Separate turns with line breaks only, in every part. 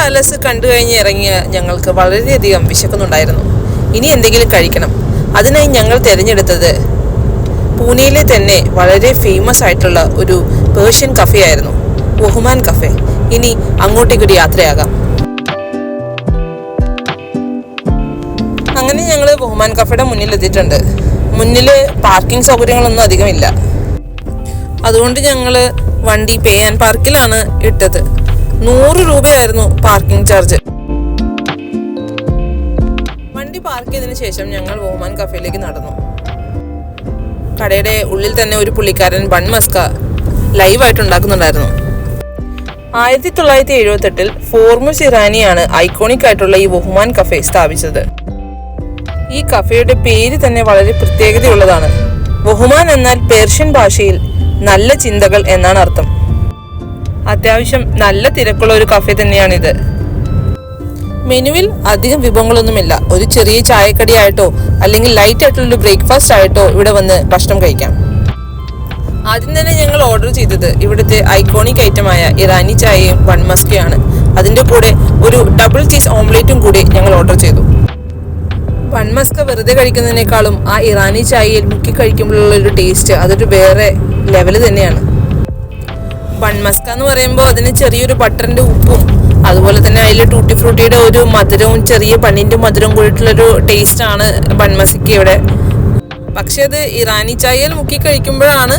Palace കണ്ടു കഴിഞ്ഞ് ഇറങ്ങിയ ഞങ്ങൾക്ക് വളരെയധികം വിശക്കുന്നുണ്ടായിരുന്നു. ഇനി എന്തെങ്കിലും കഴിക്കണം. അതിനായി ഞങ്ങൾ തിരഞ്ഞെടുത്തത് പൂനെയിലെ തന്നെ വളരെ ഫേമസ് ആയിട്ടുള്ള ഒരു പേർഷ്യൻ കഫേ ആയിരുന്നു, വൊഹുമാൻ കഫേ. ഇനി അങ്ങോട്ടേക്കൊരു യാത്രയാകാം. അങ്ങനെ ഞങ്ങൾ വൊഹുമാൻ കഫേയുടെ മുന്നിലെത്തിയിട്ടുണ്ട്. മുന്നിൽ പാർക്കിംഗ് സൗകര്യങ്ങളൊന്നും അധികമില്ല. അതുകൊണ്ട് ഞങ്ങൾ വണ്ടി പേ ആൻഡ് പാർക്കിലാണ് ഇട്ടത്. 100 രൂപയായിരുന്നു പാർക്കിംഗ് ചാർജ്. വണ്ടി പാർക്ക് ചെയ്തതിനു ശേഷം ഞങ്ങൾ വൊഹുമാൻ കഫേയിലേക്ക് നടന്നു. കടയുടെ ഉള്ളിൽ തന്നെ ഒരു പുള്ളിക്കാരൻ ബൺ മസ്ക ലൈവായിട്ട് ഉണ്ടാക്കുന്നുണ്ടായിരുന്നു. 1978 ഫോർമുസ് ഇറാനിയാണ് ഐക്കോണിക് ആയിട്ടുള്ള ഈ വൊഹുമാൻ കഫേ സ്ഥാപിച്ചത്. ഈ കഫേയുടെ പേര് തന്നെ വളരെ പ്രത്യേകതയുള്ളതാണ്. വൊഹുമാൻ എന്നാൽ പേർഷ്യൻ ഭാഷയിൽ നല്ല ചിന്തകൾ എന്നാണ് അർത്ഥം. അത്യാവശ്യം നല്ല തിരക്കുള്ള ഒരു കഫേ തന്നെയാണിത്. മെനുവിൽ അധികം വിഭവങ്ങളൊന്നുമില്ല. ഒരു ചെറിയ ചായക്കടിയായിട്ടോ അല്ലെങ്കിൽ ലൈറ്റ് ആയിട്ടുള്ളൊരു ബ്രേക്ക്ഫാസ്റ്റ് ആയിട്ടോ ഇവിടെ വന്ന് ഭക്ഷണം കഴിക്കാം. ആദ്യം തന്നെ ഞങ്ങൾ ഓർഡർ ചെയ്തത് ഇവിടുത്തെ ഐക്കോണിക് ഐറ്റമായ ഇറാനി ചായയും ബൺ മസ്കയാണ്. അതിൻ്റെ കൂടെ ഒരു ഡബിൾ ചീസ് ഓംലേറ്റും കൂടി ഞങ്ങൾ ഓർഡർ ചെയ്തു. ബൺ മസ്ക വെറുതെ കഴിക്കുന്നതിനേക്കാളും ആ ഇറാനി ചായയിൽ മുക്കി കഴിക്കുമ്പോഴുള്ള ഒരു ടേസ്റ്റ് അതൊരു വേറെ ലെവല് തന്നെയാണ്. ബൺ മസ്ക എന്ന് പറയുമ്പോൾ അതിന് ചെറിയൊരു ബട്ടറിൻ്റെ ഉപ്പും അതുപോലെ തന്നെ അതിൽ ടൂട്ടി ഫ്രൂട്ടിയുടെ ഒരു മധുരവും ചെറിയ ബണ്ണിൻ്റെ മധുരവും കൂടിയിട്ടുള്ളൊരു ടേസ്റ്റാണ് ബൺ മസ്കയ്ക്ക് ഇവിടെ. പക്ഷെ അത് ഇറാനി ചായയിൽ മുക്കി കഴിക്കുമ്പോഴാണ്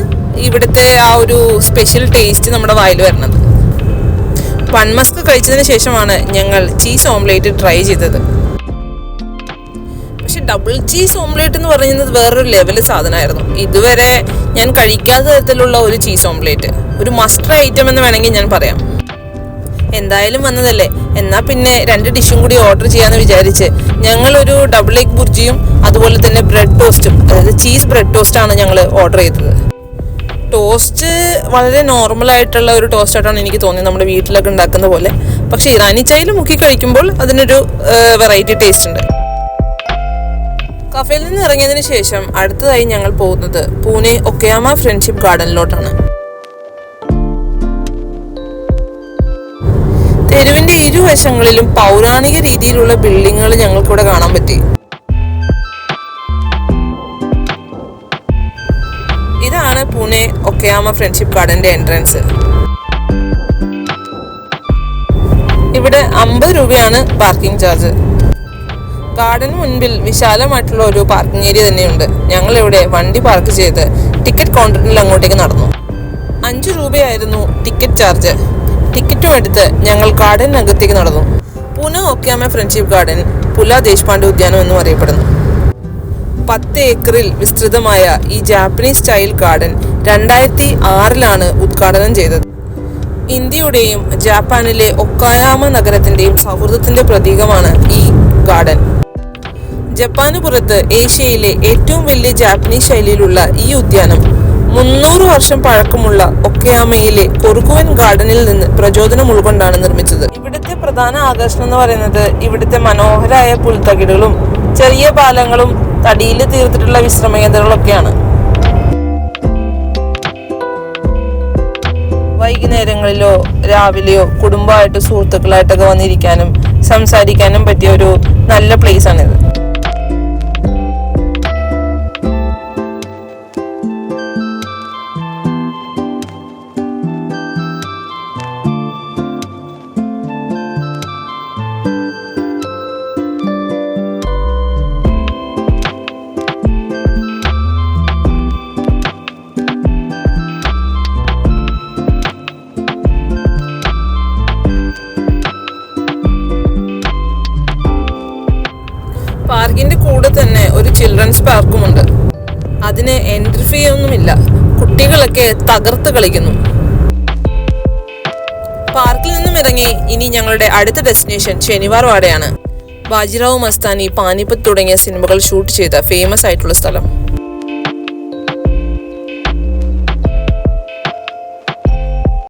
ഇവിടുത്തെ ആ ഒരു സ്പെഷ്യൽ ടേസ്റ്റ് നമ്മുടെ വായിൽ വരുന്നത്. ബൺ മസ്ക കഴിച്ചതിന് ശേഷമാണ് ഞങ്ങൾ ചീസ് ഓംലേറ്റ് ട്രൈ ചെയ്തത്. പക്ഷെ ഡബിൾ ചീസ് ഓംലേറ്റ് എന്ന് പറയുന്നത് വേറൊരു ലെവല് സാധനമായിരുന്നു. ഇതുവരെ ഞാൻ കഴിക്കാത്ത തരത്തിലുള്ള ഒരു ചീസ് ഓംലേറ്റ്, ഒരു മസ്റ്റ് ഐറ്റം എന്ന് വേണമെങ്കിൽ ഞാൻ പറയാം. എന്തായാലും വന്നതല്ലേ, എന്നാൽ പിന്നെ 2 ഡിഷും കൂടി ഓർഡർ ചെയ്യാമെന്ന് വിചാരിച്ച് ഞങ്ങളൊരു ഡബിൾ എഗ് ബുർജിയും അതുപോലെ തന്നെ ബ്രെഡ് ടോസ്റ്റും, അതായത് ചീസ് ബ്രെഡ് ടോസ്റ്റാണ് ഞങ്ങൾ ഓർഡർ ചെയ്തത്. ടോസ്റ്റ് വളരെ നോർമലായിട്ടുള്ള ഒരു ടോസ്റ്റായിട്ടാണ് എനിക്ക് തോന്നിയത്, നമ്മുടെ വീട്ടിലൊക്കെ ഉണ്ടാക്കുന്ന പോലെ. പക്ഷേ ഇറാനി ചായയിൽ മുക്കി കഴിക്കുമ്പോൾ അതിനൊരു വെറൈറ്റി ടേസ്റ്റ് ഉണ്ട്. കഫേയിൽ നിന്ന് ഇറങ്ങിയതിന് ശേഷം അടുത്തതായി ഞങ്ങൾ പോകുന്നത് പൂനെ ഒക്കയാമ ഫ്രണ്ട്ഷിപ്പ് ഗാർഡനിലോട്ടാണ്. തെരുവിന്റെ ഇരുവശങ്ങളിലും പൗരാണിക രീതിയിലുള്ള ബിൽഡിങ്ങുകൾ ഞങ്ങൾക്കിവിടെ കാണാൻ പറ്റി. ഇതാണ് പൂനെ ഒക്കയാമ ഫ്രണ്ട്ഷിപ്പ് ഗാർഡന്റെ എൻട്രൻസ്. ഇവിടെ 50 രൂപയാണ് പാർക്കിംഗ് ചാർജ്. ഗാർഡന് മുൻപിൽ വിശാലമായിട്ടുള്ള ഒരു പാർക്കിംഗ് ഏരിയ തന്നെയുണ്ട്. ഞങ്ങൾ ഇവിടെ വണ്ടി പാർക്ക് ചെയ്ത് ടിക്കറ്റ് കൗണ്ടറിൽ അങ്ങോട്ടേക്ക് നടന്നു. 5 രൂപയായിരുന്നു ടിക്കറ്റ് ചാർജ്. ടിക്കറ്റും എടുത്ത് ഞങ്ങൾ ഗാർഡനകത്തേക്ക് നടന്നു. പൂനെ ഒക്കയാമ ഫ്രണ്ട്ഷിപ്പ് ഗാർഡൻ പുല ദേശ്പാണ്ഡെ ഉദ്യാനം എന്നും അറിയപ്പെടുന്നു. 10 ഏക്കറിൽ വിസ്തൃതമായ ഈ ജാപ്പനീസ് സ്റ്റൈൽ ഗാർഡൻ 2006 ഉദ്ഘാടനം ചെയ്തത്. ഇന്ത്യയുടെയും ജാപ്പാനിലെ ഒക്കയാമ നഗരത്തിന്റെയും സൗഹൃദത്തിന്റെ പ്രതീകമാണ് ഈ ഗാർഡൻ. ജപ്പാന് പുറത്ത് ഏഷ്യയിലെ ഏറ്റവും വലിയ ജാപ്പനീസ് ശൈലിയിലുള്ള ഈ ഉദ്യാനം 300 വർഷം പഴക്കമുള്ള ഒക്കയാമയിലെ കൊറുകുവൻ ഗാർഡനിൽ നിന്ന് പ്രചോദനം ഉൾക്കൊണ്ടാണ് നിർമ്മിച്ചത്. ഇവിടുത്തെ പ്രധാന ആകർഷണം എന്ന് പറയുന്നത് ഇവിടുത്തെ മനോഹരമായ പുൽത്തകിടുകളും ചെറിയ പാലങ്ങളും തടിയിൽ തീർത്തിട്ടുള്ള വിശ്രമകേന്ദ്രങ്ങളൊക്കെയാണ്. വൈകുന്നേരങ്ങളിലോ രാവിലെയോ കുടുംബമായിട്ട് സുഹൃത്തുക്കളായിട്ടൊക്കെ വന്നിരിക്കാനും സംസാരിക്കാനും പറ്റിയ ഒരു നല്ല പ്ലേസ് ആണിത്. പാർക്കിന്റെ കൂടെ തന്നെ ഒരു ചിൽഡ്രൻസ് പാർക്കുമുണ്ട്. അതിന് എൻട്രി ഫീ ഒന്നുമില്ല. കുട്ടികളൊക്കെ തകർത്ത് കളിക്കുന്നു. പാർക്കിൽ നിന്നും ഇറങ്ങി ഇനി ഞങ്ങളുടെ അടുത്ത ഡെസ്റ്റിനേഷൻ ശനിവാർവാഡയാണ്. ബാജിറാവു മസ്താനി, പാനിപ്പത്ത് തുടങ്ങിയ സിനിമകൾ ഷൂട്ട് ചെയ്ത ഫേമസ് ആയിട്ടുള്ള സ്ഥലം.